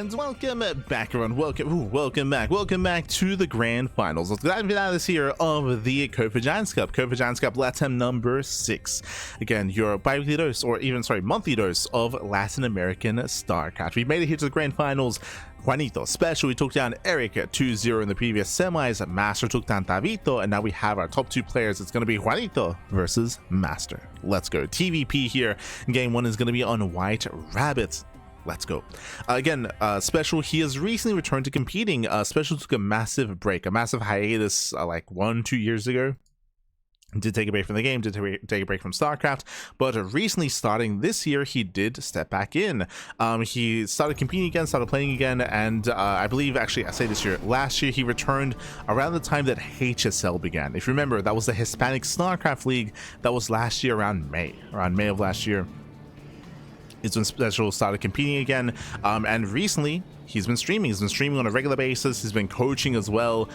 And welcome back, everyone. Welcome back to the grand finals. Let's dive into this here of the CranKy Giants Cup LATAM number 6. Again, your bi-weekly dose, or even monthly dose of Latin American StarCraft. We made it here to the grand finals. Juanito, SpeCial, we took down Eric 2-0 in the previous semis. MasTeR took down Tavito, and now we have our top 2 players. It's going to be Juanito versus MasTeR. Let's go. TvP here. Game 1 is going to be on White Rabbits. Let's go. Again, SpeCial, he has recently returned to competing. SpeCial took a massive break, a massive hiatus like 1-2 years ago. Did take a break from the game, did take a break from StarCraft, but recently, starting this year, he did step back in. He started competing again, started playing again, and I believe, actually, I say this year, last year, he returned around the time that HSL began. If you remember, that was the Hispanic StarCraft League. That was last year around May of last year. It's when SpeCial started competing again, and recently he's been streaming on a regular basis. He's been coaching as well.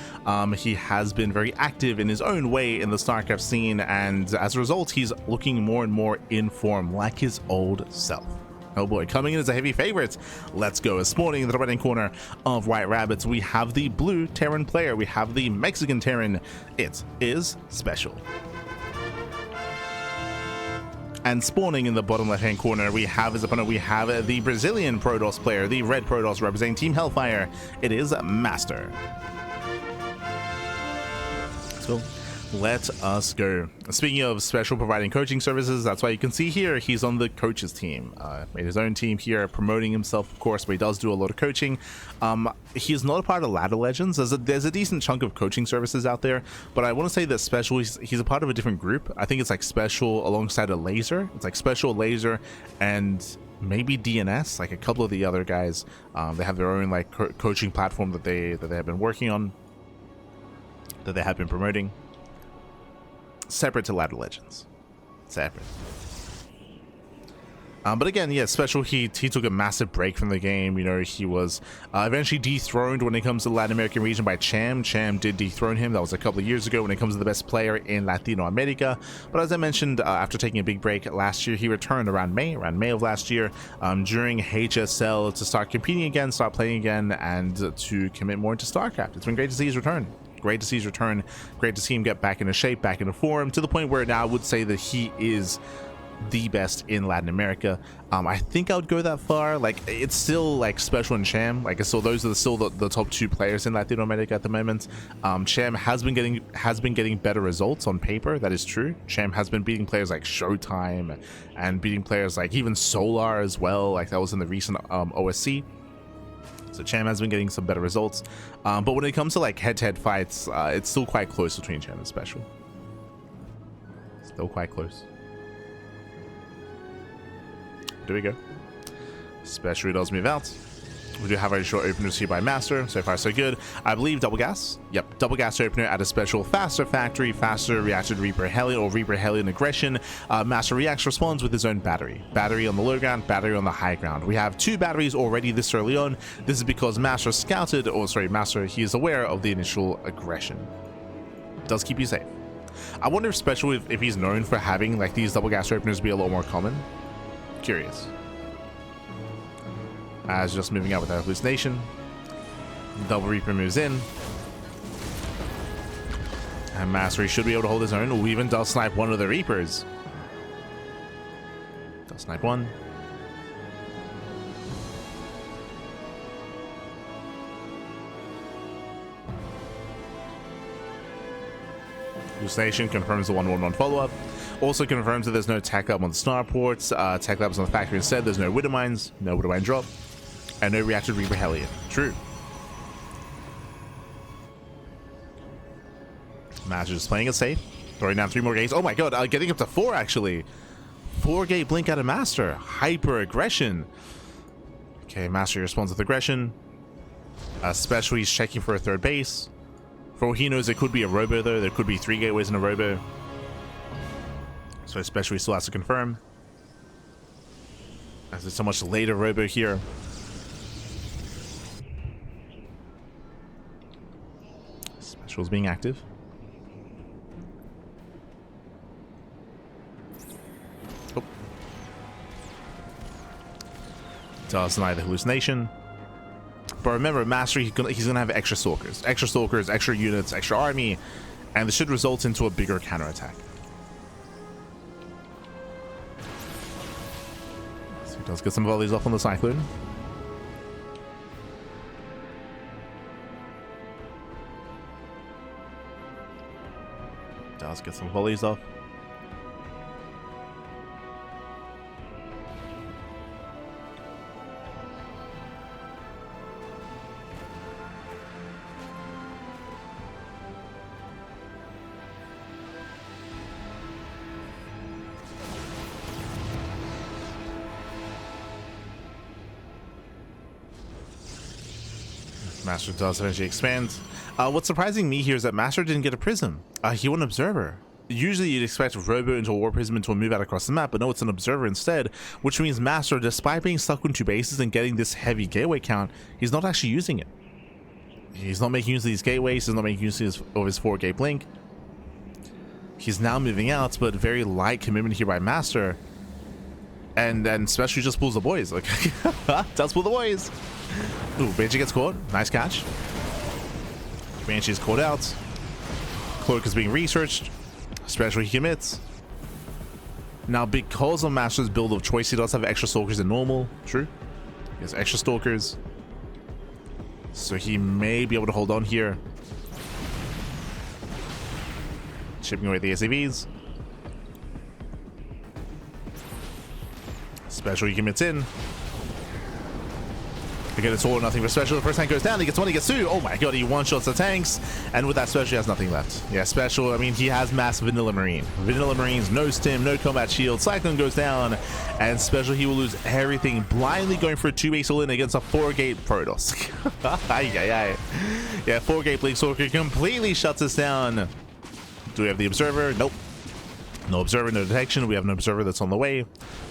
He has been very active in his own way in the StarCraft scene, and as a result, he's looking more and more in form, like his old self. Oh boy, coming in as a heavy favorite. Let's go. Spawning in the right-hand corner of White Rabbits, we have the blue Terran player. We have the Mexican Terran. It is SpeCial. And spawning in the bottom left-hand corner, we have his opponent. We have the Brazilian Protoss player, the red Protoss representing Team Hellfire. It is MasTeR. So let us go. Speaking of SpeCial providing coaching services, that's why you can see here he's on the coaches team. Made his own team here, promoting himself, of course, but he does do a lot of coaching. He's not a part of Ladder Legends. There's a decent chunk of coaching services out there, but I want to say that SpeCial, he's a part of a different group. I think it's like SpeCial alongside a Laser. It's like SpeCial, Laser, and maybe DNS, like a couple of the other guys. They have their own like coaching platform that they have been working on, that they have been promoting. Separate to Ladder Legends. Separate. But again, yeah, SpeCial, he took a massive break from the game. You know, he was eventually dethroned when it comes to the Latin American region by Cham. Cham did dethrone him. That was a couple of years ago when it comes to the best player in Latino America. But as I mentioned, after taking a big break last year, he returned around May of last year, during HSL, to start competing again, start playing again, and to commit more into StarCraft. It's been great to see his return. Great to see his return. Great to see him get back into shape, back into form, to the point where now I would say that he is the best in Latin America. I think I would go that far. Like, it's still like SpeCial and Cham. Like, so those are still the top 2 players in Latin America at the moment. Cham has been getting better results on paper. That is true. Cham has been beating players like Showtime and beating players like even Solar as well. Like, that was in the recent OSC. So Cham has been getting some better results, but when it comes to like head-to-head fights, it's still quite close between Cham and SpeCial. Still quite close. There we go. SpeCial does move out. We do have a short openers here by MasTeR. So far, so good. I believe double gas. Yep, double gas opener at a SpeCial. Faster factory, faster reacted Reaper Hellion or Reaper Hellion aggression. MasTeR reacts, responds with his own battery. Battery on the low ground, battery on the high ground. We have 2 batteries already this early on. This is because MasTeR, he is aware of the initial aggression. Does keep you safe. I wonder if SpeCial, if he's known for having like these double gas openers be a lot more common. Curious. As just moving out with that hallucination. Double Reaper moves in. And MasTeR should be able to hold his own. Ooh, even does snipe one of the Reapers. Does snipe one. Hallucination confirms the 1-1-1 follow-up. Also confirms that there's no tech lab on the starports. Tech labs on the factory instead. There's no Widow Mines, no Widow Mine drop, and no reacted Reaper Hellion. True. MasTeR just playing it safe. Throwing down 3 more gates. Oh my god, getting up to 4 actually. 4-gate blink out of MasTeR. Hyper aggression. Okay, MasTeR responds with aggression. SpeCial, he's checking for a 3rd base. For all he knows, it could be a robo though. There could be 3 gateways in a robo. So SpeCial still has to confirm. As it's so much later robo here. SpeCial's being active. Oh. Does deny the hallucination. But remember, MasTeR, he's gonna have extra stalkers, extra units, extra army, and this should result into a bigger counterattack. So he does get some volleys off on the Cyclone. Does get some volleys off. MasTeR does eventually expand. What's surprising me here is that MasTeR didn't get a prism. He went observer. Usually you'd expect Robo into a war prism into a move out across the map, but no, it's an observer instead, which means MasTeR, despite being stuck with 2 bases and getting this heavy gateway count, he's not actually using it. He's not making use of these gateways, he's not making use of his 4-gate blink. He's now moving out, but very light commitment here by MasTeR. And then SpeCial just pulls the boys. Like, does pull the boys. Ooh, Banshee gets caught. Nice catch. Banshee's caught out. Cloak is being researched. SpeCial, he commits. Now, because of MasTeR's build of choice, he does have extra stalkers than normal. True. He has extra stalkers. So he may be able to hold on here. Chipping away the SAVs. SpeCial, he commits in. Again, it's all or nothing for SpeCial. The first tank goes down, he gets one, he gets 2. Oh my god, he one-shots the tanks. And with that, SpeCial has nothing left. Yeah, SpeCial, I mean, he has mass Vanilla Marine. Vanilla Marines, no stim, no combat shield. Cyclone goes down, and SpeCial, he will lose everything, blindly going for a 2-base all-in against a 4-gate Protoss. Yeah, 4-gate Blink Stalker completely shuts us down. Do we have the Observer? Nope. No Observer, no detection. We have an Observer that's on the way.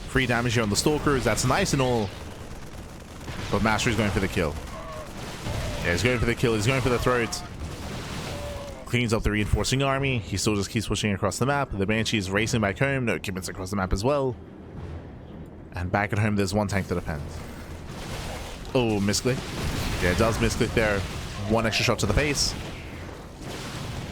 Free damage here on the Stalkers. That's nice and all. But MasTeR is going for the kill. Yeah, he's going for the kill. He's going for the throat. Cleans up the reinforcing army. He still just keeps pushing across the map. The Banshee is racing back home. No, commits across the map as well. And back at home, there's one tank to defend. Oh, misclick. Yeah, it does misclick there. One extra shot to the face.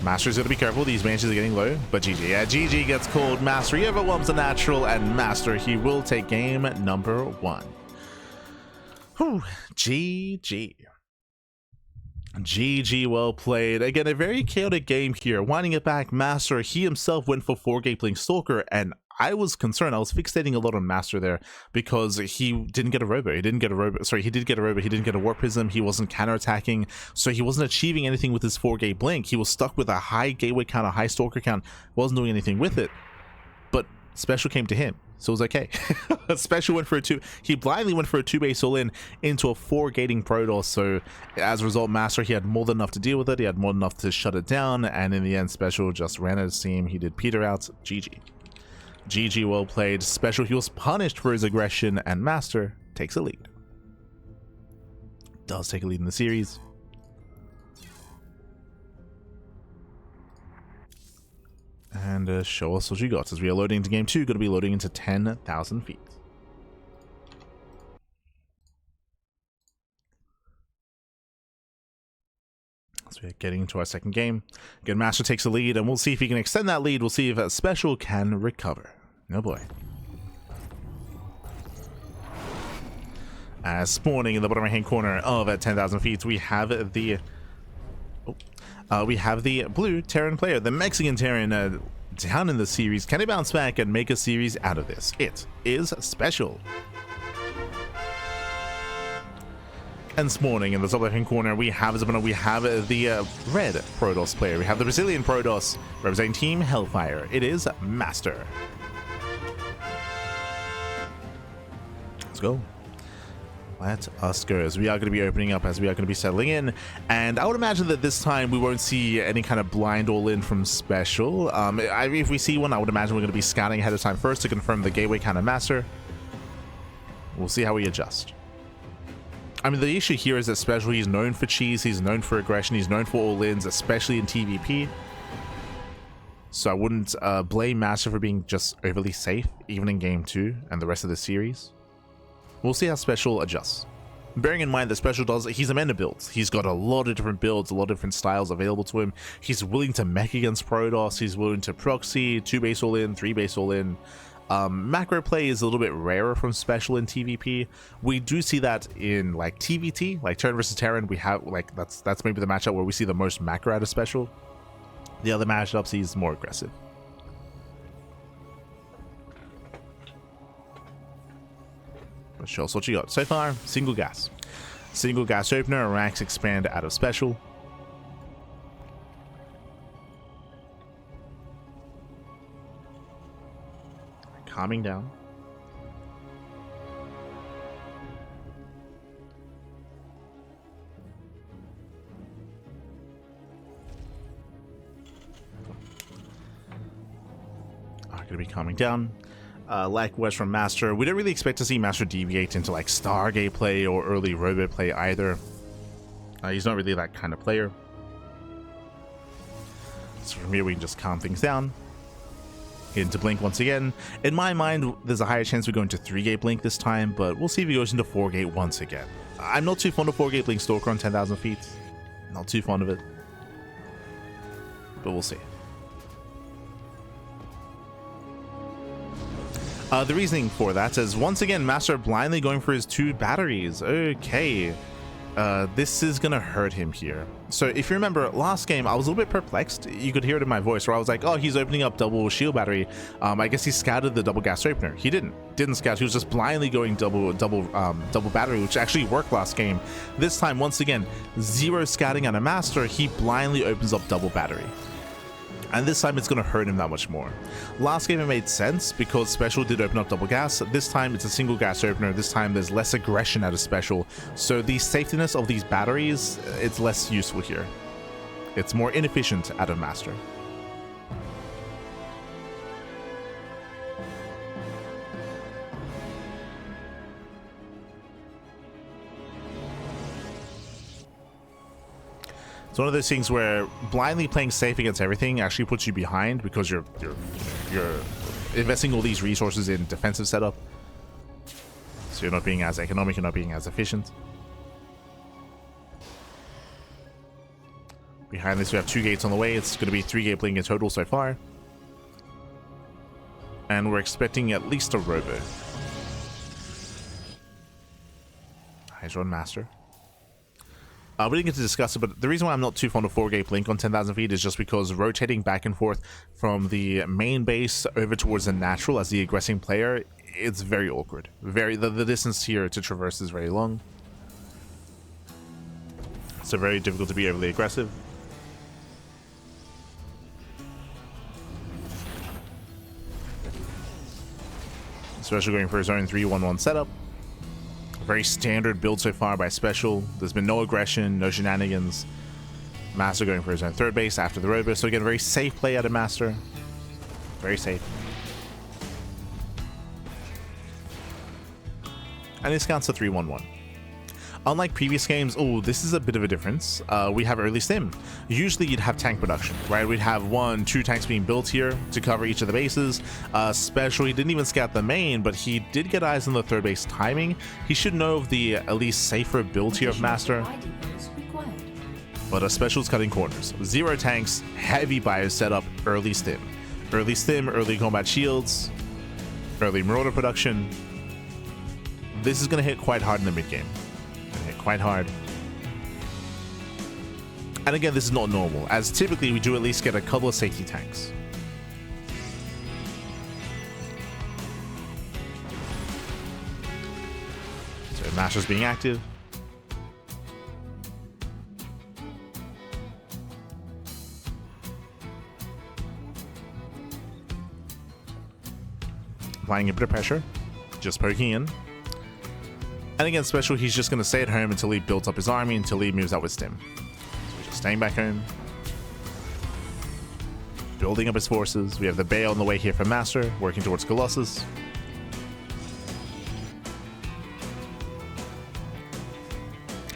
MasTer's going to be careful. These Banshees are getting low. But GG. Yeah, GG gets called. MasTeR, he overwhelms the natural. And MasTeR, he will take game number 1. Whew, GG. GG, well played. Again, a very chaotic game here. Winding it back, MasTeR, he himself went for 4-gate Blink Stalker, and I was concerned. I was fixating a lot on MasTeR there because he didn't get a robo. He did get a robo. He didn't get a War Prism. He wasn't counterattacking, so he wasn't achieving anything with his 4-gate Blink. He was stuck with a high gateway count, a high Stalker count, wasn't doing anything with it. But SpeCial came to him, so it was okay. SpeCial went for a 2. He blindly went for a 2-base all-in into a 4-gating Protoss. So as a result, MasTeR, he had more than enough to deal with it. He had more than enough to shut it down. And in the end, SpeCial just ran out of steam. He did peter out. GG. GG, well played. SpeCial, he was punished for his aggression, and MasTeR takes a lead. Does take a lead in the series. And show us what you got. As we are loading into game 2, going to be loading into 10,000 feet. So we're getting into our second game. Again, MasTeR takes the lead, and we'll see if he can extend that lead. We'll see if SpeCial can recover. Oh boy. As spawning in the bottom right-hand corner of at 10,000 feet, we have the blue Terran player, the Mexican Terran, down in the series. Can he bounce back and make a series out of this? It is SpeCial. And spawning in the top left-hand corner, we have the red Protoss player. We have the Brazilian Protoss representing Team Hellfire. It is MasTeR. Let's go. Let us go, as we are going to be opening up, as we are going to be settling in. And I would imagine that this time we won't see any kind of blind all-in from SpeCial. If we see one, I would imagine we're going to be scouting ahead of time first to confirm the gateway count of MasTeR. We'll see how we adjust. I mean, the issue here is that SpeCial, he's known for cheese, he's known for aggression, he's known for all-ins, especially in TvP. So I wouldn't blame MasTeR for being just overly safe, even in game 2 and the rest of the series. We'll see how SpeCial adjusts. Bearing in mind that Special does, he's a meta build. He's got a lot of different builds, a lot of different styles available to him. He's willing to mech against Protoss, he's willing to proxy, 2 base all in, 3 base all in. Macro play is a little bit rarer from Special in TvP. We do see that in like TvT, like Terran versus Terran. We have like that's maybe the matchup where we see the most macro out of Special. The other matchups he's more aggressive. But sure, so what you got so far? Single gas opener, ranks expand out of Special. Calming down. Gonna be calming down. Likewise from MasTeR, we don't really expect to see MasTeR deviate into like Stargate play or early robot play either. He's not really that kind of player. So from here we can just calm things down. Into Blink once again. In my mind, there's a higher chance we go into 3-gate Blink this time, but we'll see if he goes into 4-gate once again. I'm not too fond of 4-gate Blink Stalker on 10,000 feet. Not too fond of it. But we'll see. The reasoning for that is, once again, MasTeR blindly going for his 2 batteries. Okay. This is gonna hurt him here. So if you remember last game, I was a little bit perplexed. You could hear it in my voice where I was like, oh, he's opening up double shield battery. I guess he scouted the double gas opener. He didn't scout. He was just blindly going double battery, which actually worked last game. This time, once again, 0 scouting on a MasTeR. He blindly opens up double battery. And this time it's going to hurt him that much more. Last game it made sense because Special did open up double gas. This time it's a single gas opener. This time there's less aggression out of Special. So the safetiness of these batteries, it's less useful here. It's more inefficient out of MasTeR. It's one of those things where blindly playing safe against everything actually puts you behind because you're investing all these resources in defensive setup. So you're not being as economic, you're not being as efficient. Behind this we have 2 gates on the way. It's going to be 3-gate Blink in total so far. And we're expecting at least a robo. Hydra on MasTeR. We didn't get to discuss it, but the reason why I'm not too fond of 4-gate Blink on 10,000 feet is just because rotating back and forth from the main base over towards the natural as the aggressing player, it's very awkward. The distance here to traverse is very long. So very difficult to be overly aggressive. Special going for his own 3-1-1 setup. Very standard build so far by Special. There's been no aggression, no shenanigans. MasTeR going for his own 3rd base after the robo. So again, very safe play out of MasTeR. Very safe. And he scouts a 3-1-1. Unlike previous games, oh, this is a bit of a difference. We have early stim. Usually you'd have tank production, right? We'd have 1, 2 tanks being built here to cover each of the bases. Special, he didn't even scout the main, but he did get eyes on the 3rd base timing. He should know of the at least safer build here of MasTeR. But Special's cutting corners. 0 tanks, heavy bio setup, early stim. Early stim, early combat shields, early marauder production. This is going to hit quite hard in the mid game. Quite hard. And again, this is not normal, as typically we do at least get a couple of safety tanks. So MasTeR's being active. Applying a bit of pressure, just poking in. And again, Special, he's just going to stay at home until he builds up his army, until he moves out with stim. So he's just staying back home. Building up his forces. We have the Bay on the way here for MasTeR, working towards Colossus.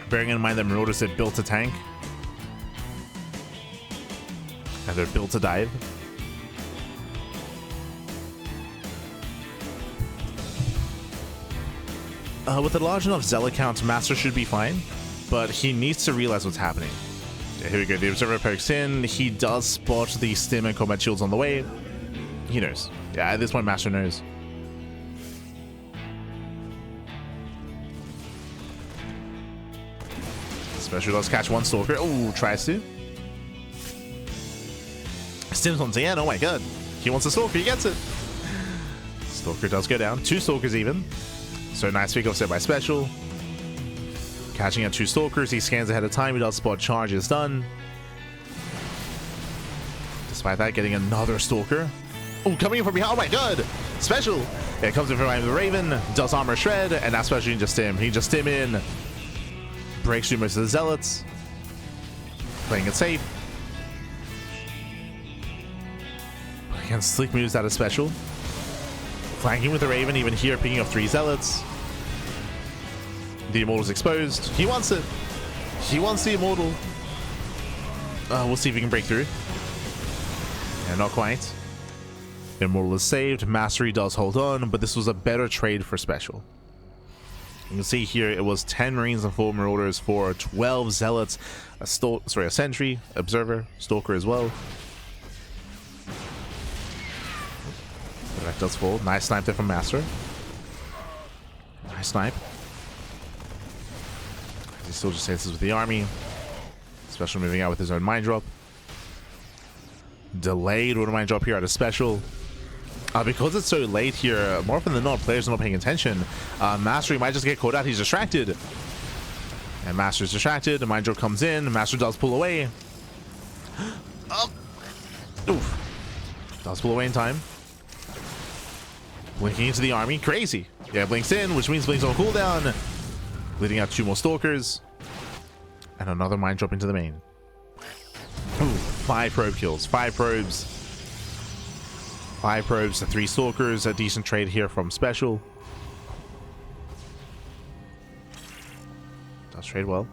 Bearing in mind that Marauders have built a tank. And they're built to dive. With a large enough Zealot count, MasTeR should be fine, but he needs to realize what's happening. Yeah, here we go. The Observer pokes in. He does spot the Stim and Combat Shields on the way. He knows. Yeah, at this point, MasTeR knows. SpeCial does catch one Stalker. Oh, tries to. Stims once again. Oh my god. He wants a Stalker. He gets it. Stalker does go down. 2 Stalkers even. So nice pick offset by SpeCial. Catching at 2 Stalkers. He scans ahead of time. He does spot charge. Is done. Despite that, getting another Stalker. Oh, coming in from behind. Oh my god. SpeCial. Yeah, comes in from behind the Raven. Does armor shred. And that's SpeCial can just stim. He just stim in. Breaks through most of the Zealots. Playing it safe. Again, slick moves out of SpeCial. Flanking with the Raven, even here picking up 3 Zealots. The Immortal's exposed. He wants it. He wants the Immortal. We'll see if he can break through. Yeah, not quite. Immortal is saved. MasTeR does hold on, but this was a better trade for SpeCial. You can see here it was 10 Marines and 4 Marauders for 12 Zealots, a Sentry, Observer, Stalker as well. That does fall. Nice snipe there from MasTeR. Nice snipe. He still just chases with the army. SpeCial moving out with his own mine drop. Delayed auto mine drop here out of SpeCial. Because it's so late here, more often than not, players are not paying attention. MasTeR might just get caught out. He's distracted. And MasTer's distracted. The mine drop comes in. MasTeR does pull away. Oh. Oof. Does pull away in time. Blinking into the army. Crazy. Yeah, blinks in, which means blinks on cooldown. Leading out 2 more Stalkers. And another mine drop into the main. Ooh, 5 probe kills. 5 probes. 5 probes to 3 Stalkers. A decent trade here from SpeCial. Does trade well.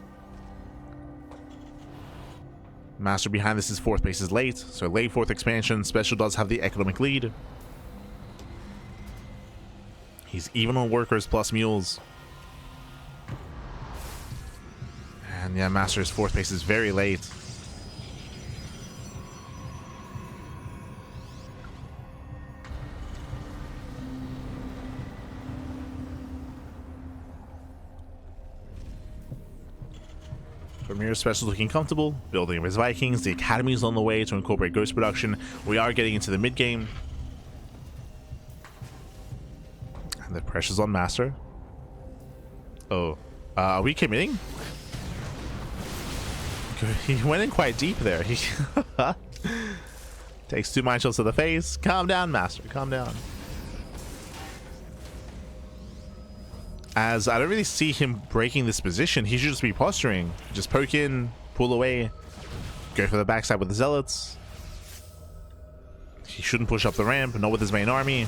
MasTeR behind this is 4th base is late. So late 4th expansion. SpeCial does have the economic lead. He's even on workers plus mules. And yeah, MasTer's 4th base is very late. From here, SpeCial's looking comfortable, building his Vikings. The Academy is on the way to incorporate Ghost production. We are getting into the mid game. And the pressure's on MasTeR. Oh, are we committing? He went in quite deep there. He takes 2 mine shots to the face. Calm down, MasTeR. Calm down. As I don't really see him breaking this position. He should just be posturing. Just poke in, pull away, go for the backside with the Zealots. He shouldn't push up the ramp, not with his main army.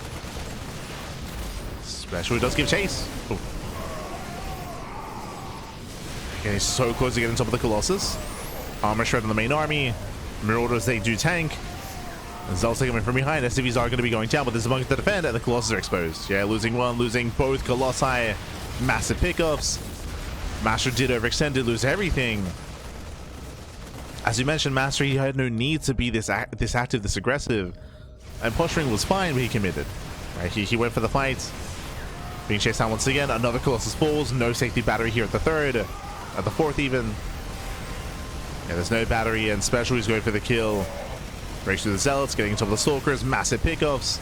SpeCial does give chase. Ooh. Okay, he's so close to getting on top of the Colossus. Armor shred on the main army. Marauders, they do tank. Zealots taking him from behind. SCVs are going to be going down, but there's a bunker to defend, and the Colossus are exposed. Yeah, losing one, losing both Colossi. Massive pickups. MasTeR did overextend, did lose everything. As you mentioned, MasTeR, he had no need to be this active, this aggressive. And posturing was fine, but he committed. Right, he went for the fight. Being chased down once again. Another Colossus falls. No safety battery here at the 3rd. At the 4th even. Yeah, there's no battery, and SpeCial is going for the kill. Breaks through the Zealots, getting into the Stalkers. Massive pickups.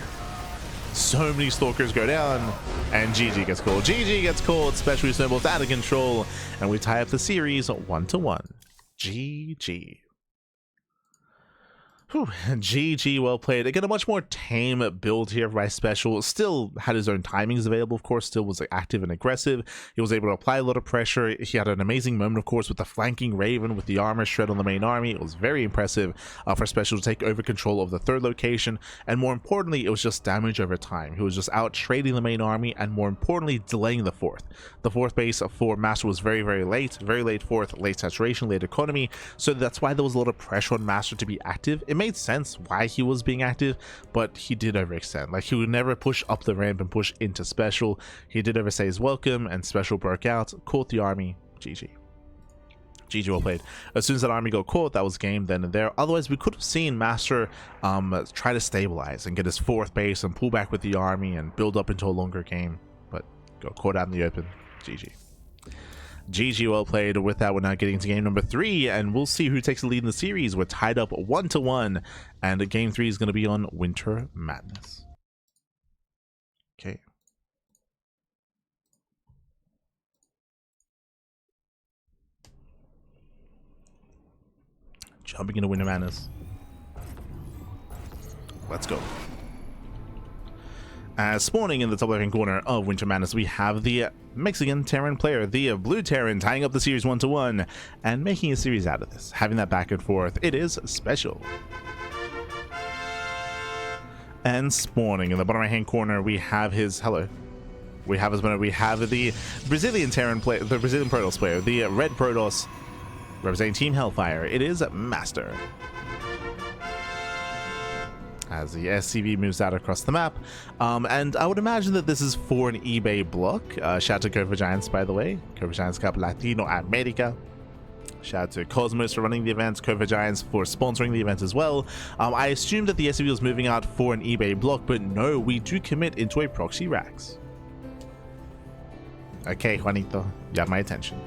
So many Stalkers go down. And GG gets called. GG gets called. SpeCial snowballs out of control. And we tie up the series 1-1. GG. Whew, GG, well played. Again, a much more tame build here by SpeCial. Still had his own timings available, of course. Still was active and aggressive. He was able to apply a lot of pressure. He had an amazing moment, of course, with the flanking Raven with the armor shred on the main army. It was very impressive for SpeCial to take over control of the 3rd location. And more importantly, it was just damage over time. He was just out trading the main army and, more importantly, delaying the 4th. The 4th base for MasTeR was very, very late 4th, late saturation, late economy. So that's why there was a lot of pressure on MasTeR to be active. It made made sense why he was being active, but he did overextend. Like, he would never push up the ramp and push into SpeCial. He did overstay his welcome, and SpeCial broke out, caught the army. GG. GG, well played. As soon as that army got caught, that was game then and there. Otherwise, we could have seen MasTeR try to stabilize and get his 4th base and pull back with the army and build up into a longer game, but got caught out in the open. GG. GG, well played. With that, we're now getting to game number 3, and we'll see who takes the lead in the series. We're tied up 1-1, and game 3 is going to be on Winter Madness. Okay. Jumping into Winter Madness. Let's go. Spawning in the top left-hand corner of Winter Madness, we have the Mexican Terran player, the blue Terran, tying up the series 1-1 and making a series out of this. Having that back and forth, it is SpeCial. And spawning in the bottom right-hand corner, we have his we have the Brazilian Terran player, the Brazilian Protoss player, the red Protoss, representing Team Hellfire. It is MasTeR. As the SCV moves out across the map, and I would imagine that this is for an eBay block. Shout out to Covert Giants, by the way. Covert Giants Cup Latino America. Shout out to Cosmos for running the event, Covert Giants for sponsoring the event as well. I assumed that the SCV was moving out for an eBay block, but no, we do commit into a proxy racks. Okay, Juanito, you have my attention.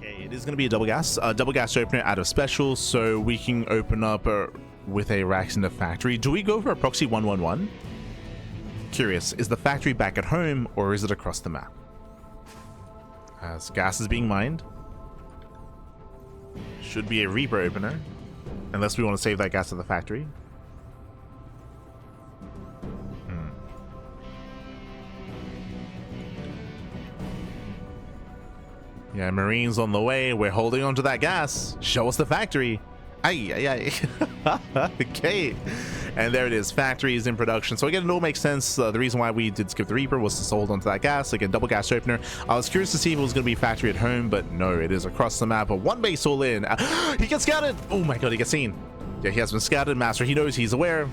It is going to be a double gas opener out of SpeCial, so we can open up with a racks in the factory. Do we go for a proxy 1-1-1? Curious, is the factory back at home or is it across the map? As gas is being mined. Should be a Reaper opener, unless we want to save that gas at the factory. Yeah, Marines on the way. We're holding on to that gas. Show us the factory. Aye. Okay. And there it is. Factory is in production. So again, it all makes sense. The reason why we did skip the Reaper was to hold on to that gas. Again, double gas opener. I was curious to see if it was going to be factory at home, but no, it is across the map. But one base all in. He gets scouted. Oh my god, he gets seen. Yeah, he has been scouted. MasTeR, he knows, he's aware.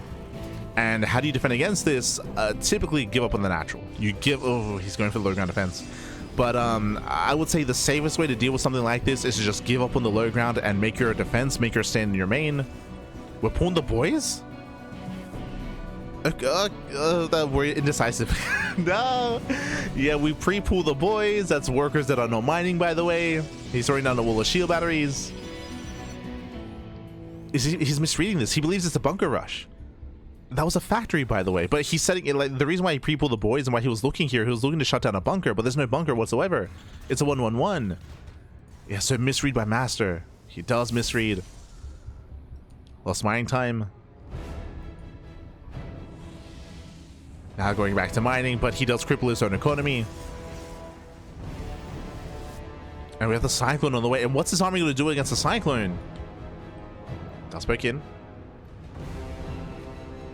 And how do you defend against this? Typically give up on the natural. You give... Oh, he's going for the low ground defense. But I would say the safest way to deal with something like this is to just give up on the low ground and make your defense, make your stand in your main. We're pulling the boys? We're indecisive. No. Yeah, we pre-pull the boys. That's workers that are no mining, by the way. He's throwing down the wall of shield batteries. He's misreading this. He believes it's a bunker rush. That was a factory, by the way, but he's setting it like the reason why he pre-pulled the boys and why he was looking here, he was looking to shut down a bunker, but there's no bunker whatsoever. It's a 1-1-1. Yeah, so misread by MasTeR. He does misread. Lost mining time. Now going back to mining, but he does cripple his own economy. And we have the Cyclone on the way. And what's this army going to do against the Cyclone? That's back in.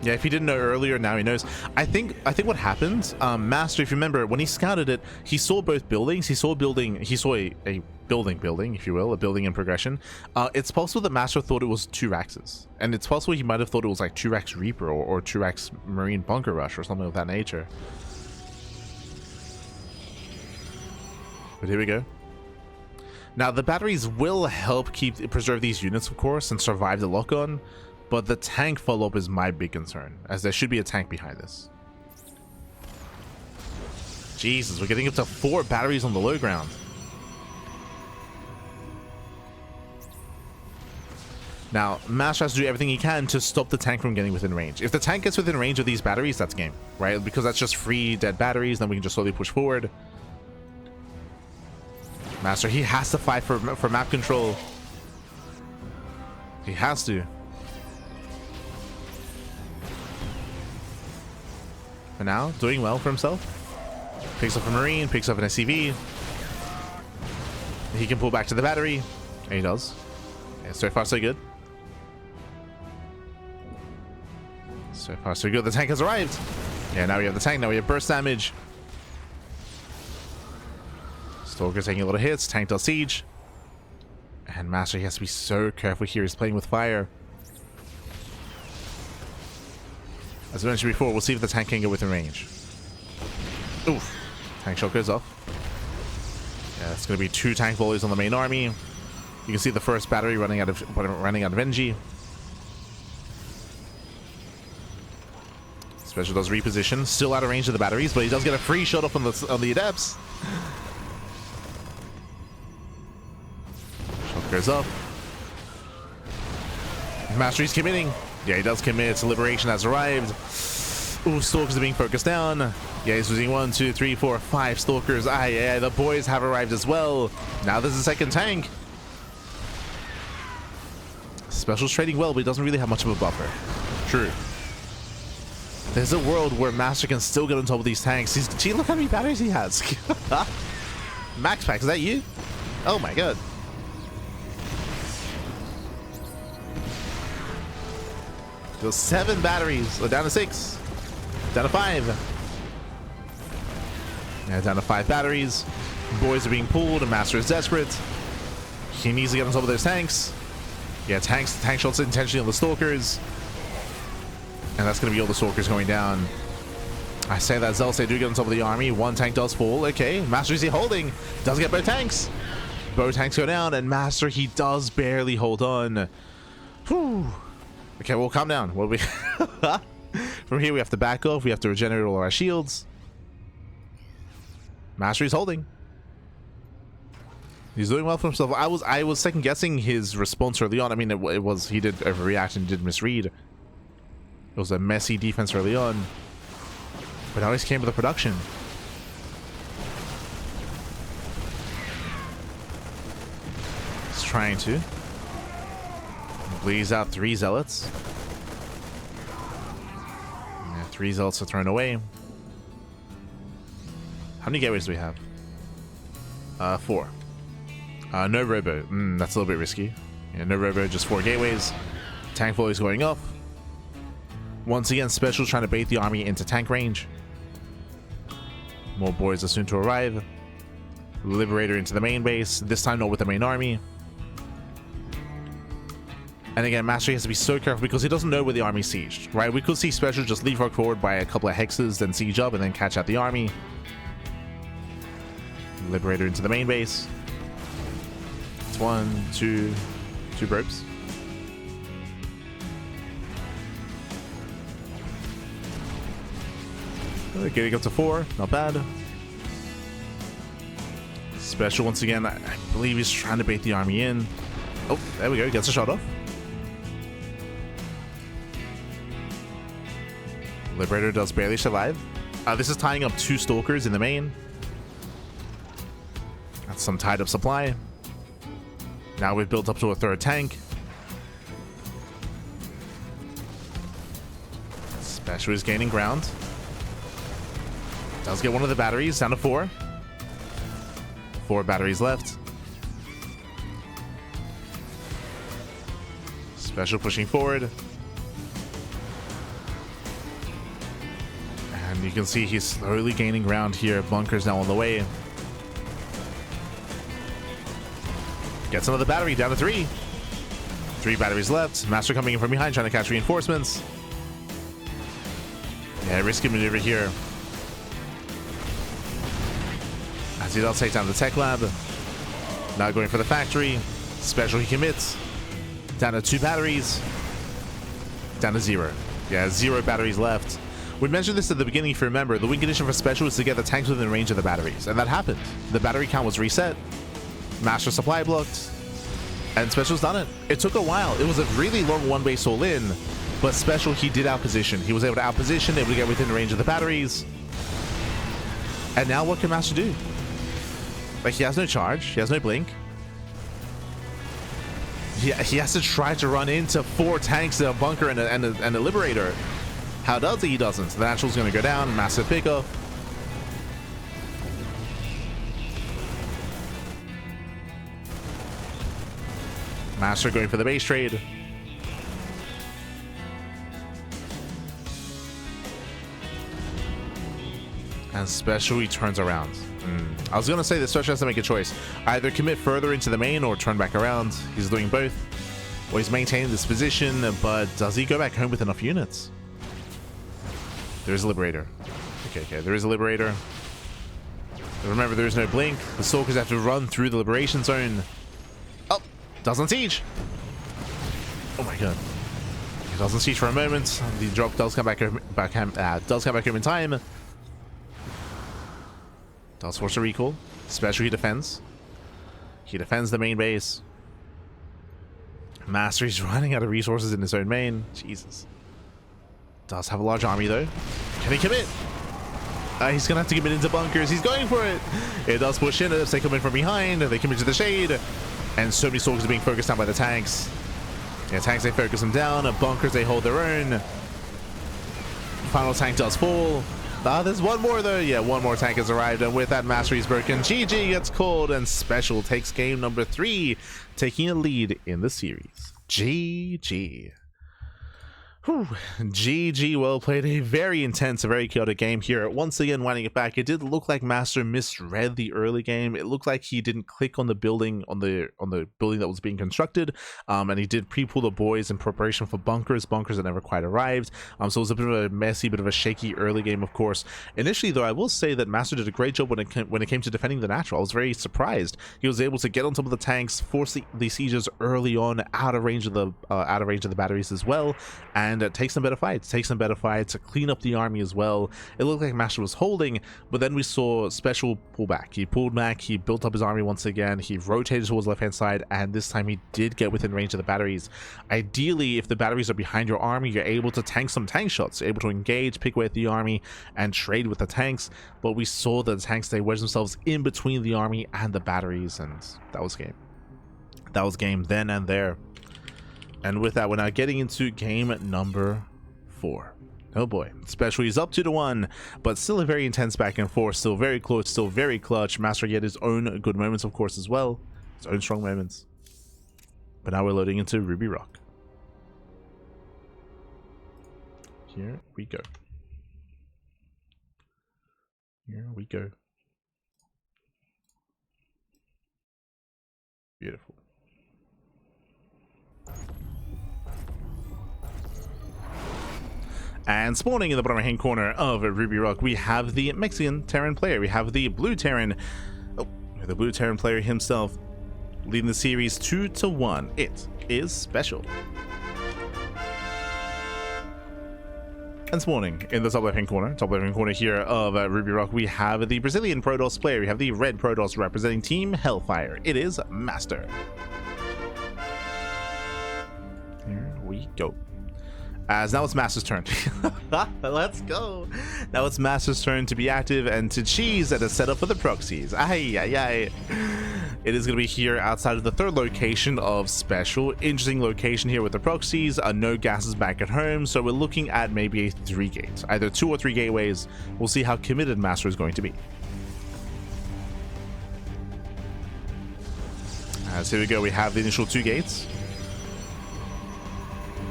Yeah, if he didn't know earlier, now he knows. I think what happened, MasTeR, if you remember, when he scouted it, he saw both buildings. He saw a building, if you will, a building in progression. It's possible that MasTeR thought it was 2 Raxes. And it's possible he might have thought it was like 2 Rax Reaper or 2 Rax Marine Bunker Rush or something of that nature. But here we go. Now, the batteries will help preserve these units, of course, and survive the lock-on. But the tank follow-up is my big concern, as there should be a tank behind this. Jesus, we're getting up to 4 batteries on the low ground. Now, MasTeR has to do everything he can to stop the tank from getting within range. If the tank gets within range of these batteries, that's game, right? Because that's just free dead batteries, then we can just slowly push forward. MasTeR, he has to fight for map control. He has to. For now, doing well for himself. Picks up a Marine, picks up an SCV. He can pull back to the battery. And he does. Yeah, so far, so good. So far, so good. The tank has arrived. Yeah, now we have the tank. Now we have burst damage. Stalker taking a lot of hits. Tank does siege. And MasTeR, he has to be so careful here. He's playing with fire. As I mentioned before, we'll see if the tank can go within range. Oof. Tank shot goes off. Yeah, it's going to be 2 tank volleys on the main army. You can see the first battery running out of energy. SpeCial does reposition. Still out of range of the batteries, but he does get a free shot off on the adepts. Shot goes up. MasTeR's committing. Yeah, he does commit. Liberation has arrived. Ooh, Stalkers are being focused down. Yeah, he's losing 1, 2, 3, 4, 5 Stalkers. Ah, yeah, the boys have arrived as well. Now there's a second tank. SpeCial's trading well, but he doesn't really have much of a buffer. True. There's a world where MasTeR can still get on top of these tanks. Gee, look how many batteries he has. Max Pack, is that you? Oh my god. There's 7 batteries. Down to 6. Down to 5. Yeah, down to 5 batteries. Boys are being pulled and MasTeR is desperate. He needs to get on top of those tanks. Yeah, tank shots intentionally on the Stalkers. And that's going to be all the Stalkers going down. I say that Zealous, they do get on top of the army. 1 tank does fall. Okay, MasTeR is he holding. Doesn't get both tanks. Both tanks go down, and MasTeR, he does barely hold on. Whew. Okay, well, calm down. What we from here, we have to back off. We have to regenerate all our shields. MasTeR is holding. He's doing well for himself. I was second guessing his response early on. I mean, it was he did overreact and did misread. It was a messy defense early on, but now he's came with the production. He's trying to bleeds out 3 zealots. Yeah, 3 zealots are thrown away. How many gateways do we have? 4. No robo. That's a little bit risky. Yeah, no robo, just 4 gateways. Tank volleys going up. Once again, SpeCial trying to bait the army into tank range. More boys are soon to arrive. Liberator into the main base. This time not with the main army. And again, MasTeR has to be so careful because he doesn't know where the army's sieged, right? We could see SpeCial just leapfrog forward by a couple of hexes, then siege up, and then catch out the army. Liberator into the main base. It's 1, 2 ropes. Getting up to 4, not bad. SpeCial once again, I believe he's trying to bait the army in. Oh, there we go, gets a shot off. Liberator does barely survive. This is tying up 2 Stalkers in the main. That's some tied up supply. Now we've built up to a 3rd tank. SpeCial is gaining ground. Does get one of the batteries down to 4. 4 batteries left. SpeCial pushing forward. And you can see he's slowly gaining ground here. Bunkers now on the way. Gets another battery down to 3. 3 batteries left. MasTeR coming in from behind trying to catch reinforcements. Yeah, risky maneuver here. As he does take down the tech lab. Now going for the factory. SpeCial, he commits. Down to 2 batteries. Down to 0. Yeah, 0 batteries left. We mentioned this at the beginning if you remember. The win condition for SpeCial was to get the tanks within range of the batteries. And that happened. The battery count was reset. MasTeR supply blocked. And SpeCial's done it. It took a while. It was a really long one-way soul in. But SpeCial, he did outposition. He was able to outposition, able to get within range of the batteries. And now what can MasTeR do? Like, he has no charge. He has no blink. He has to try to run into 4 tanks, a bunker, and a liberator. How does he? He doesn't. The natural's going to go down. Massive pickup. MasTeR going for the base trade. And SpeCial, he turns around. I was gonna say that Special has to make a choice. Either commit further into the main or turn back around. He's doing both. Or he's maintaining this position, but does he go back home with enough units? There is a Liberator. Okay, there is a Liberator. Remember, there is no blink. The Stalkers have to run through the Liberation Zone. Oh, doesn't siege. Oh my god. He doesn't siege for a moment. The drop does come back home in time. Does force a recall. Special he defends. He defends the main base. MasTeR is running out of resources in his own main. Jesus. Does have a large army though. Can he commit? He's gonna have to commit into bunkers. He's going for it. It does push in. They come in from behind. They come into the shade. And so many Stalkers are being focused on by the tanks. Yeah, tanks, they focus them down. Bunkers, they hold their own. Final tank does fall. There's one more though. Yeah, one more tank has arrived, and with that, MasTeR is broken. GG gets called, and Special takes game number 3, taking a lead in the series. GG. Whew. GG, well played. A very intense, a very chaotic game here. Once again, winding it back, it did look like MasTeR misread the early game. It looked like he didn't click on the building, on the building that was being constructed, and he did pre-pull the boys in preparation for bunkers that never quite arrived. So it was a bit of a messy, bit of a shaky early game, of course. Initially, though, I will say that MasTeR did a great job when it came to defending the natural. I was very surprised. He was able to get on top of the tanks, force the sieges early on, out of range of the batteries as well, and take some better fights, to clean up the army as well. It looked like MasTeR was holding, but then we saw Special pull back. He pulled back, he built up his army once again, he rotated towards the left hand side, and this time he did get within range of the batteries. Ideally, if the batteries are behind your army, you're able to tank some tank shots, you're able to engage, pick away at the army, and trade with the tanks, but we saw that the tanks, they wedged themselves in between the army and the batteries, and that was game. That was game then and there. And with that, we're now getting into game number 4. Oh boy, Special is up 2-1, but still a very intense back and forth, still very close, still very clutch. MasTeR had his own good moments, of course, as well, his own strong moments. But now we're loading into Ruby Rock. Here we go. Here we go. Beautiful. And spawning in the bottom right hand corner of Ruby Rock, we have the Mexican Terran player. We have the blue Terran, the blue Terran player himself, leading the series 2-1. It is SpeCial. And spawning in the top left hand corner here of Ruby Rock, we have the Brazilian Protoss player. We have the red Protoss representing Team Hellfire. It is MasTeR. Here we go. As now it's MasTeR's turn. Let's go. Now it's MasTeR's turn to be active and to cheese at a setup for the proxies. It is going to be here outside of the third location of SpeCial. Interesting location here with the proxies. No gases back at home, so we're looking at maybe a 3 gates, either 2 or 3 gateways. We'll see how committed MasTeR is going to be. As here we go, we have the initial 2 gates.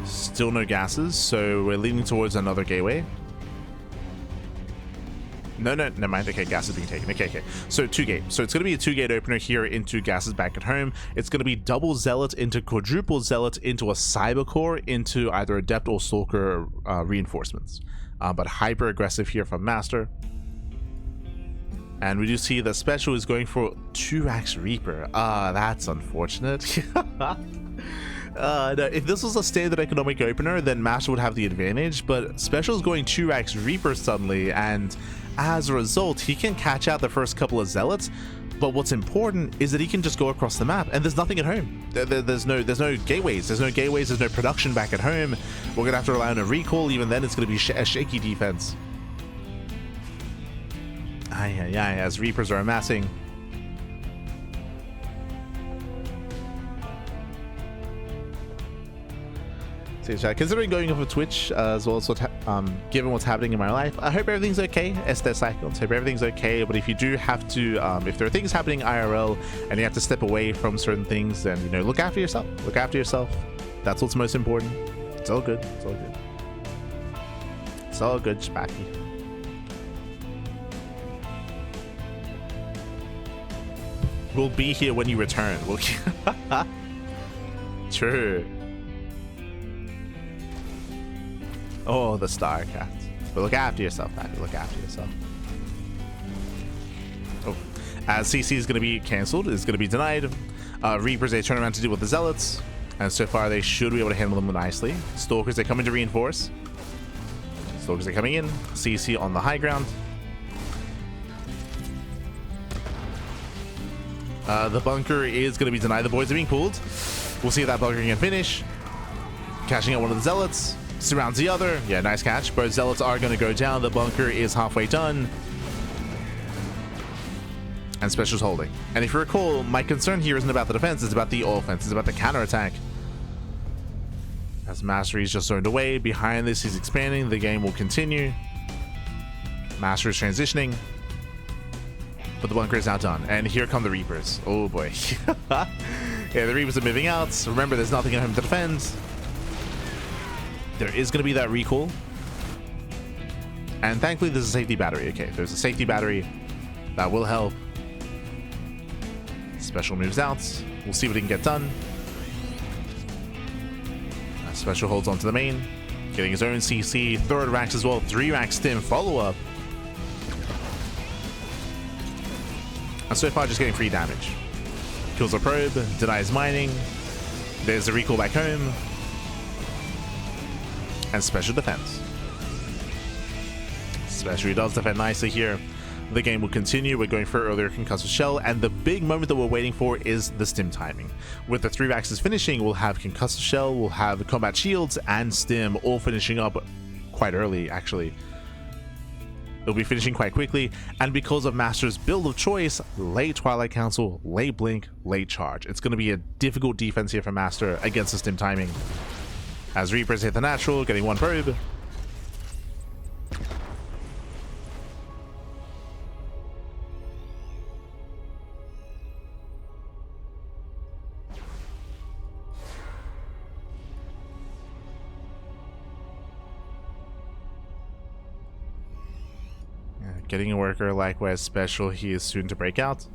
Still no gases, so we're leaning towards another gateway. No, never mind. Okay, gas is being taken. Okay. So 2 gate. So it's going to be a 2 gate opener here into gases back at home. It's going to be double zealot into quadruple zealot into a cyber core into either adept or stalker reinforcements. But hyper aggressive here from MasTeR. And we do see that SpeCial is going for 2x Reaper. That's unfortunate. No, if this was a standard economic opener, then MasTeR would have the advantage, but SpeCial is going 2x Reaper suddenly, and as a result, he can catch out the first couple of zealots. But what's important is that he can just go across the map, and there's nothing at home. There's no gateways. There's no production back at home. We're gonna have to rely on a recall. Even then, it's gonna be a shaky defense. As Reapers are amassing. Considering going off of Twitch as well as given what's happening in my life, I hope everything's okay. SpeCial, hope everything's okay. But if you do have to, if there are things happening IRL and you have to step away from certain things, then look after yourself. Look after yourself. That's what's most important. It's all good. It's all good. It's all good, Spacky. We'll be here when you return. We'll True. Oh, the StarCraft. But look after yourself, Matthew. Look after yourself. Oh, as CC is going to be cancelled, is going to be denied. Reapers, they turn around to deal with the Zealots. And so far, they should be able to handle them nicely. Stalkers, they come in to reinforce. Stalkers are coming in. CC on the high ground. The bunker is going to be denied. The boys are being pulled. We'll see if that bunker can finish. Catching out one of the Zealots. Surrounds the other. Yeah, nice catch. Both Zealots are going to go down. The bunker is halfway done. And SpeCial's holding. And if you recall, my concern here isn't about the defense, it's about the offense. It's about the counterattack. As MasTeR is just zoned away. Behind this, he's expanding. The game will continue. MasTeR is transitioning. But the bunker is now done. And here come the Reapers. Oh boy. Yeah, the Reapers are moving out. Remember, there's nothing at home to defend. There is going to be that recall. And thankfully, there's a safety battery. Okay, there's a safety battery. That will help. SpeCial moves out. We'll see what he can get done. SpeCial holds on to the main. Getting his own CC. Third racks as well. 3 racks stim. Follow-up. And so far, just getting free damage. Kills a probe. Denies mining. There's the recall back home. And SpeCial defense. SpeCial does defend nicely here. The game will continue. We're going for earlier concussive shell, and the big moment that we're waiting for is the stim timing. With the 3 axes finishing, we'll have concussive shell, we'll have combat shields, and stim all finishing up quite early, actually. It'll be finishing quite quickly, and because of MasTeR's build of choice, late Twilight Council, late Blink, late Charge. It's going to be a difficult defense here for MasTeR against the stim timing. As Reapers hit the natural, getting 1 probe. Getting a worker, likewise SpeCial, he is soon to break out.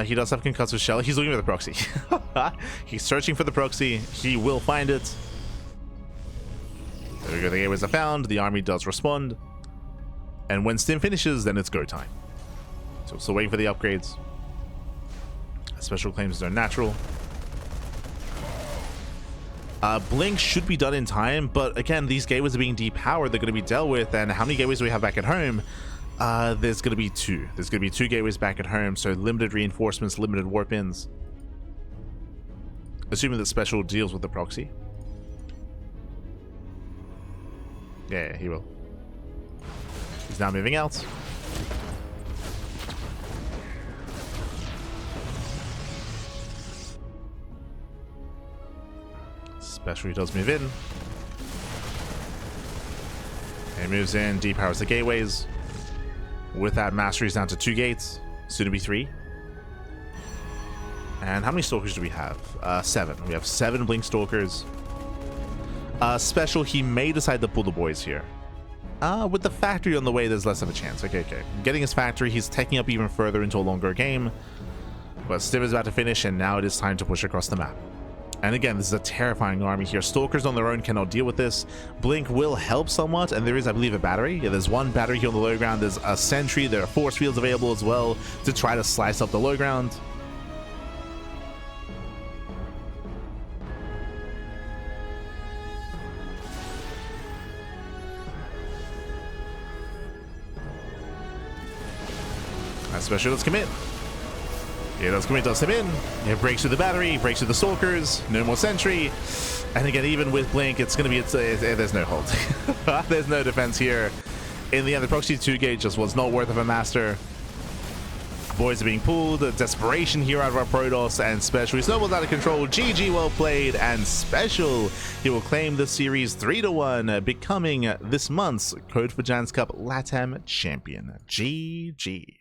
He does have concussive shell. He's looking for the proxy. He's searching for the proxy. He will find it. There we go, the gateways are found. The army does respond. And when stim finishes, then it's go time. So still waiting for the upgrades. SpeCial claims they're natural. Blink should be done in time, but again, these gateways are being depowered. They're going to be dealt with, and how many gateways do we have back at home? There's going to be 2. There's going to be 2 gateways back at home, so limited reinforcements, limited warp ins. Assuming that SpeCial deals with the proxy. Yeah, he will. He's now moving out. SpeCial does move in. He moves in, depowers the gateways. With that, MasTeR is down to 2 gates, soon to be 3. And how many Stalkers do we have? 7. We have 7 Blink Stalkers. SpeCial, he may decide to pull the boys here. With the factory on the way, there's less of a chance. Okay. Getting his factory, he's taking up even further into a longer game. But Stim is about to finish, and now it is time to push across the map. And again, this is a terrifying army here. Stalkers on their own cannot deal with this. Blink will help somewhat, and there is, I believe, a battery. Yeah, there's 1 battery here on the low ground. There's a sentry. There are force fields available as well to try to slice up the low ground. SpeCial, let's commit. Yeah, does commit, does him in. It breaks through the battery, breaks through the Stalkers, no more sentry. And again, even with Blink, it's going to be, there's no hold. There's no defense here. In the end, the proxy 2 gate just was not worth of a MasTeR. Boys are being pulled. Desperation here out of our Protoss, and SpeCial. He snowballs out of control. GG, well played. And SpeCial, he will claim the series 3-1, becoming this month's Code for Giants Cup LATAM champion. GG.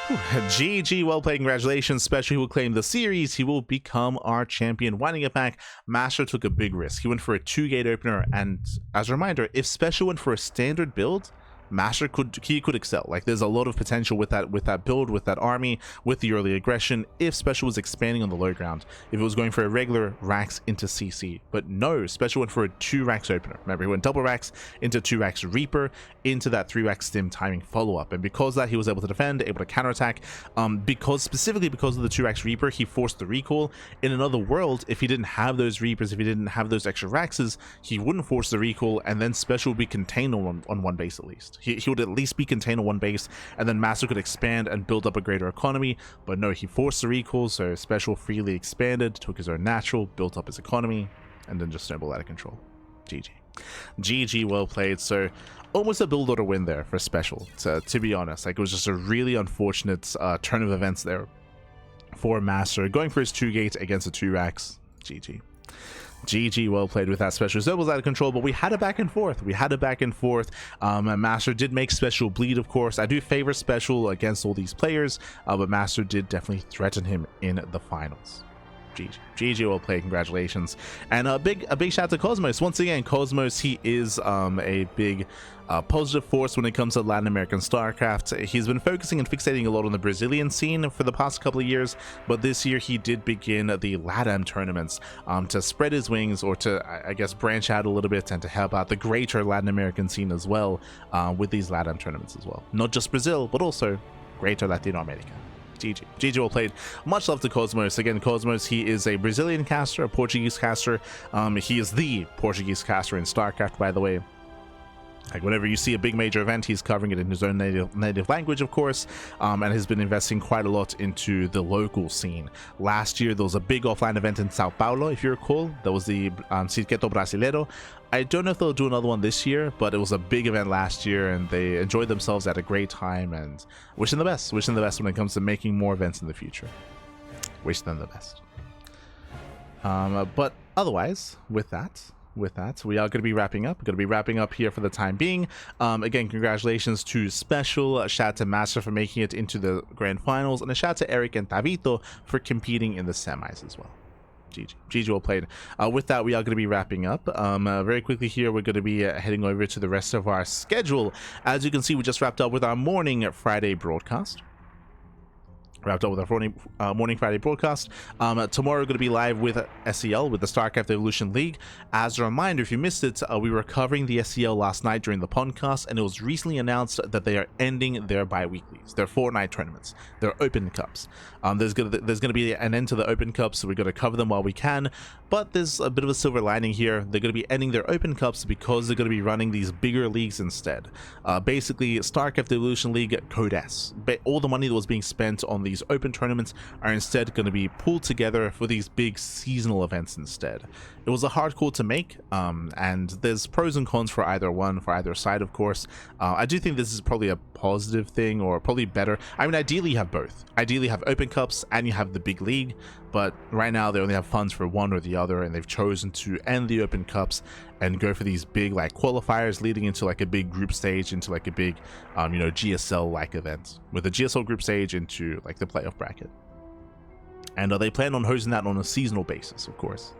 GG, well played, congratulations. SpeCial will claim the series. He will become our champion. Winding it back, MasTeR took a big risk. He went for a 2-gate opener, and as a reminder, if SpeCial went for a standard build, MasTeR could excel. Like, there's a lot of potential with that build, with that army, with the early aggression, if SpeCial was expanding on the low ground, if it was going for a regular Rax into CC. But no, SpeCial went for a 2 Rax opener. Remember, he went double Rax into 2 Rax Reaper into that 3 Rax stim timing follow-up, and because of that, he was able to defend, able to counterattack. Specifically because of the 2 Rax Reaper, he forced the recall. In another world, if he didn't have those Reapers, if he didn't have those extra Raxes, he wouldn't force the recall, and then SpeCial would be contained on one base at least. He would at least be contained on one base, and then MasTeR could expand and build up a greater economy. But no, he forced the recall, so SpeCial freely expanded, took his own natural, built up his economy, and then just snowballed out of control. GG. GG, well played. So almost a build order win there for SpeCial, to be honest. Like, it was just a really unfortunate turn of events there for MasTeR, going for his 2 gate against the 2 Rax. GG. GG, well played with that. SpeCial was out of control, but we had a back and forth. And MasTeR did make SpeCial bleed, of course. I do favor SpeCial against all these players, but MasTeR did definitely threaten him in the finals. GG, well played, congratulations. And a big shout out to Cosmos. Once again, Cosmos, he is a big positive force when it comes to Latin American StarCraft. He's been focusing and fixating a lot on the Brazilian scene for the past couple of years, but this year he did begin the LATAM tournaments to spread his wings, or to, I guess, branch out a little bit and to help out the greater Latin American scene as well, with these LATAM tournaments as well. Not just Brazil, but also greater Latin America. GG, well played. Much love to Cosmos. Again, Cosmos, he is a Brazilian caster, a Portuguese caster. He is the Portuguese caster in StarCraft, by the way. Like, whenever you see a big major event, he's covering it in his own native language, of course, and has been investing quite a lot into the local scene. Last year, there was a big offline event in Sao Paulo, if you recall. That was the Circuito Brasileiro. I don't know if they'll do another one this year, but it was a big event last year, and they enjoyed themselves at a great time, and wish them the best. Wish them the best when it comes to making more events in the future. Wish them the best. But otherwise, with that, we are going to be wrapping up. We're going to be wrapping up here for the time being. Again, congratulations to SpeCial. A shout out to MasTeR for making it into the grand finals, and a shout out to Eric and Tavito for competing in the semis as well. GG, well played. With that, we are going to be wrapping up. Very quickly here, we're going to be heading over to the rest of our schedule. As you can see, we just wrapped up with our morning Friday broadcast. Tomorrow we're going to be live with SEL, with the StarCraft Evolution League. As a reminder, if you missed it, we were covering the SEL last night during the podcast, and it was recently announced that they are ending their bi-weeklies, their fortnight tournaments, their open cups. There's going to be an end to the open cups, so we're going to cover them while we can, but there's a bit of a silver lining here. They're going to be ending their open cups because they're going to be running these bigger leagues instead. Basically, StarCraft Evolution League Code S. All the money that was being spent on these open tournaments are instead going to be pulled together for these big seasonal events instead. It was a hard call to make, and there's pros and cons for either one, for either side, of course. I do think this is probably a positive thing, or probably better. I mean, ideally you have both. Ideally you have open cups and you have the big league, but right now they only have funds for one or the other, and they've chosen to end the open cups and go for these big, like, qualifiers leading into like a big group stage, into like a big GSL like event, with the GSL group stage into like the playoff bracket. And they plan on hosting that on a seasonal basis, of course.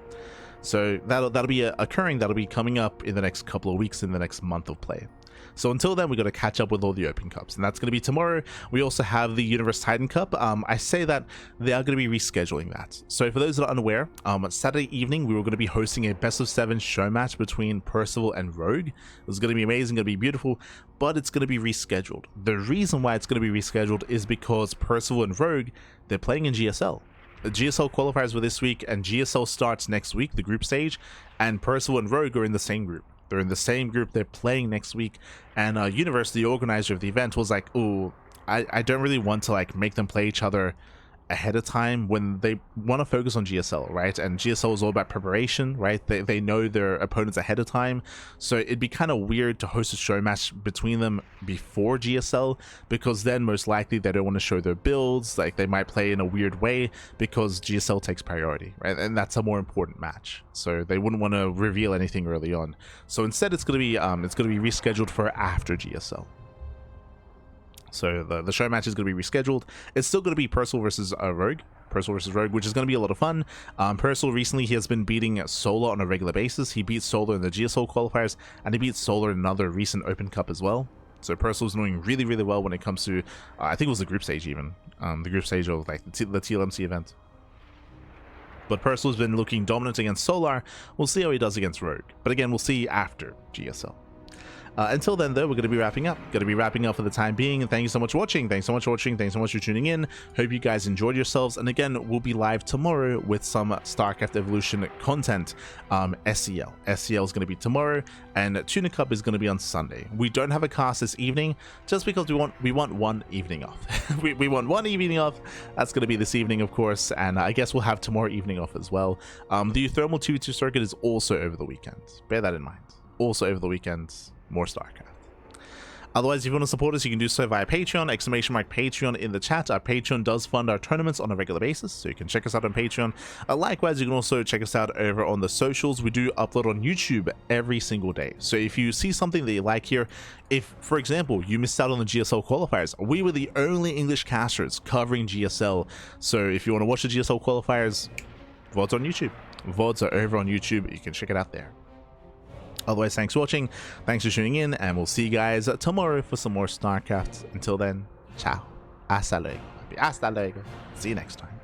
So that'll be occurring. That'll be coming up in the next couple of weeks, in the next month of play. So until then, we got to catch up with all the open cups, and that's going to be tomorrow. We also have the Universe Titan Cup. I say that they are going to be rescheduling that. So for those that are unaware, Saturday evening we were going to be hosting a best of 7 show match between Percival and Rogue. It was going to be amazing, going to be beautiful, but it's going to be rescheduled. The reason why it's going to be rescheduled is because Percival and Rogue, they're playing in GSL. The GSL qualifiers were this week, and GSL starts next week, the group stage, and Percival and Rogue are in the same group. They're in the same group, they're playing next week, and Universe, the organizer of the event, was like, oh, I don't really want to like make them play each other ahead of time when they want to focus on GSL, right? And GSL is all about preparation, right? They know their opponents ahead of time, so it'd be kind of weird to host a show match between them before GSL, because then most likely they don't want to show their builds. Like, they might play in a weird way because GSL takes priority, right? And that's a more important match, so they wouldn't want to reveal anything early on. So instead, it's going to be rescheduled for after GSL. So the show match is going to be rescheduled. It's still going to be Percival versus Rogue, which is going to be a lot of fun. Percival recently, he has been beating Solar on a regular basis. He beat Solar in the GSL qualifiers, and he beat Solar in another recent Open Cup as well. So Percival's doing really, really well when it comes to, I think it was the group stage even, the group stage of like the TLMC event. But Percival's been looking dominant against Solar. We'll see how he does against Rogue. But again, we'll see after GSL. Until then, though, we're going to be wrapping up. Going to be wrapping up for the time being. And thank you so much for watching. Thanks so much for watching. Thanks so much for tuning in. Hope you guys enjoyed yourselves. And again, we'll be live tomorrow with some StarCraft Evolution content. SEL. SEL is going to be tomorrow, and Tunic Cup is going to be on Sunday. We don't have a cast this evening, just because we want one evening off. we want one evening off. That's going to be this evening, of course, and I guess we'll have tomorrow evening off as well. The Thermal 2v2 circuit is also over the weekend. Bear that in mind. Also over the weekend. More StarCraft. Otherwise, if you want to support us, you can do so via Patreon, !Patreon in the chat. Our Patreon does fund our tournaments on a regular basis, so you can check us out on Patreon. Likewise, you can also check us out over on the socials. We do upload on YouTube every single day. So if you see something that you like here, if, for example, you missed out on the GSL qualifiers, we were the only English casters covering GSL. So if you want to watch the GSL qualifiers, VODs on YouTube. VODs are over on YouTube. You can check it out there. Otherwise, thanks for watching, thanks for tuning in, and we'll see you guys tomorrow for some more StarCraft. Until then, ciao. Hasta luego. Hasta luego. See you next time.